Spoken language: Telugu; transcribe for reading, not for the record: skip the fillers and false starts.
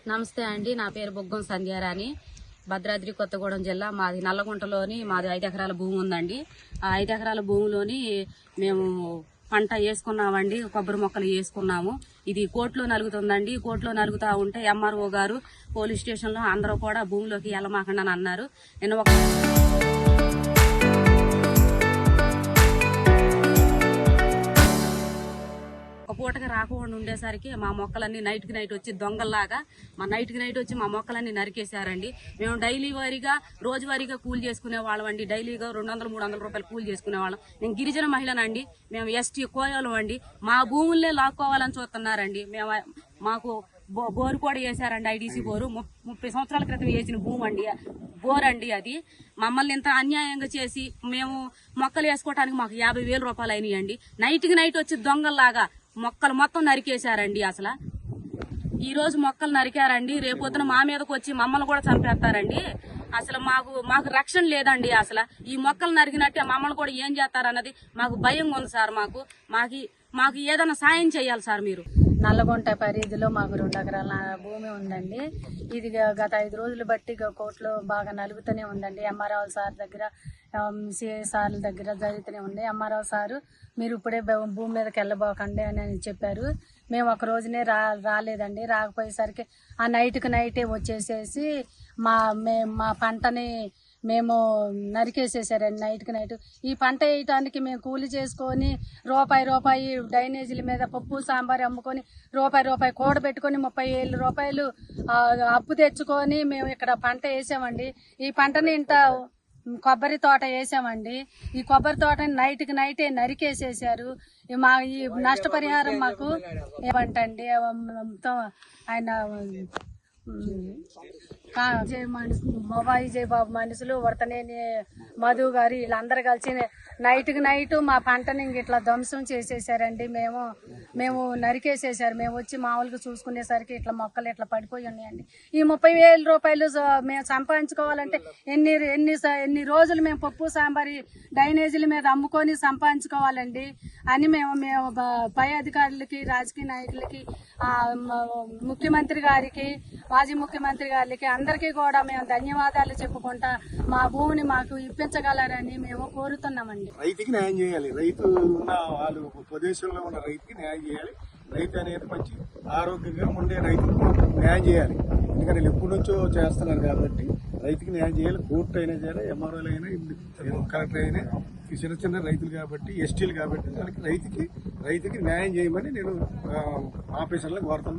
నమస్తే అండి. నా పేరు బొగ్గం సంధ్యారాణి. భద్రాద్రి కొత్తగూడెం జిల్లా. మాది నల్లగుంటలోని 5 ఎకరాల భూమి ఉందండి. ఆ 5 ఎకరాల భూమిలోని మేము పంట వేసుకున్నామండి. కొబ్బరి మొక్కలు వేసుకున్నాము. ఇది కోర్టులో నలుగుతుందండి. కోర్టులో నలుగుతా ఉంటే ఎంఆర్ఓ గారు పోలీస్ స్టేషన్లో అందరూ కూడా భూమిలోకి వెళ్ళమాకండి అని అన్నారు. నిన్న ఒక పూటగా రాకుండా ఉండేసరికి మా మొక్కలన్నీ నైట్కి నైట్ వచ్చి దొంగల్లాగా నైట్కి నైట్ వచ్చి మా మొక్కలన్నీ నరికేశారండి. మేము డైలీ వారీగా రోజువారీగా కూలి చేసుకునే వాళ్ళం అండి. డైలీగా 200-300 రూపాయలు కూలి చేసుకునే వాళ్ళం. నేను గిరిజన మహిళనండి. మేము ఎస్టీ కోయాలం అండి. మా భూములనే లాక్కోవాలని చూస్తున్నారండి. మాకు బోరు కూడా వేసారండి. ఐడీసీ బోరు 30 సంవత్సరాల క్రితం వేసిన భూమి అండి, బోర్ అండి. అది మమ్మల్ని ఇంత అన్యాయంగా చేసి మేము మొక్కలు వేసుకోవడానికి మాకు 50,000 రూపాయలు అయినాయండి. నైట్కి నైట్ వచ్చి దొంగల్లాగా మొక్కలు మొత్తం నరికేశారండి. అసలు ఈ రోజు మొక్కలు నరికారండి, రేపొద్దున మా మీదకి వచ్చి మమ్మల్ని కూడా చంపేస్తారండి. అసలు మాకు రక్షణ లేదండి. అసలు ఈ మొక్కలు నరికినట్టే మమ్మల్ని కూడా ఏం చేస్తారన్నది మాకు భయంగా ఉంది సార్. మాకు ఏదైనా సాయం చేయాలి సార్ మీరు. నల్లగుంట పరిధిలో మాకు 2 ఎకరాల భూమి ఉందండి. ఇది గత 5 రోజులు బట్టి కోర్టులో బాగా నలుగుతూనే ఉందండి. ఎంఆర్ఓ సార్ దగ్గర, సిఐ సార్ల దగ్గర జరుగుతూనే ఉంది. ఎంఆర్ఓ సారు మీరు ఇప్పుడే భూమి మీదకి వెళ్ళబోకండి అని చెప్పారు. మేము ఒక రోజునే రాలేదండి. రాకపోయేసరికి ఆ నైట్కి నైటే వచ్చేసేసి మా పంటని మేము నరికేసేసారండి. నైట్కి నైట్ ఈ పంట వేయటానికి మేము కూలి చేసుకొని రూపాయి డ్రైనేజీల మీద పప్పు సాంబార్ అమ్ముకొని రూపాయి కూడబెట్టుకొని 30,000 రూపాయలు అప్పు తెచ్చుకొని మేము ఇక్కడ పంట వేసామండి. ఈ పంటని ఇంత కొబ్బరి తోట వేసామండి. ఈ కొబ్బరి తోటని నైట్కి నైటే నరికేసేసారు. ఈ నష్టపరిహారం మాకు ఏమంటండి ఆయన మొబాయి జయబాబు మనుషులు వర్తనేని మధు గారు వీళ్ళందరూ కలిసి నైట్కి నైట్ మా పంటని ఇట్లా ధ్వంసం చేసేసారండి. మేము నరికేసేసారు. మేము వచ్చి మామూలుగా చూసుకునేసరికి ఇట్లా మొక్కలు ఇట్లా పడిపోయి ఉన్నాయండి. ఈ 30,000 రూపాయలు మేము సంపాదించుకోవాలంటే ఎన్ని రోజులు మేము పప్పు సాంబారి డ్రైనేజీల మీద అమ్ముకొని సంపాదించుకోవాలండి అని మేము పై అధికారులకి, రాజకీయ నాయకులకి, ముఖ్యమంత్రి గారికి, మాజీ ముఖ్యమంత్రి గారికి అందరికీ కూడా మేము ధన్యవాదాలు చెప్పుకుంటా మా భూమిని మాకు ఇప్పించగలరని మేము కోరుతున్నామండి. రైతుకి న్యాయం చేయాలి. రైతు ఉన్న వాళ్ళు ప్రదేశంలో ఉన్న రైతుకి న్యాయం చేయాలి. రైతు అనేది మంచి ఆరోగ్యంగా ఉండే రైతుకు న్యాయం చేయాలి. ఎందుకంటే వీళ్ళు ఎప్పటి నుంచో చేస్తున్నారు కాబట్టి రైతుకి న్యాయం చేయాలి. కోర్టు అయినా చేయాలి, ఎంఆర్ఓలు అయినా, కలెక్టర్ అయినా, చిన్న రైతులు కాబట్టి, ఎస్టీలు కాబట్టి రైతుకి న్యాయం చేయమని నేను ఆఫీసర్లకు కోరుతున్నా.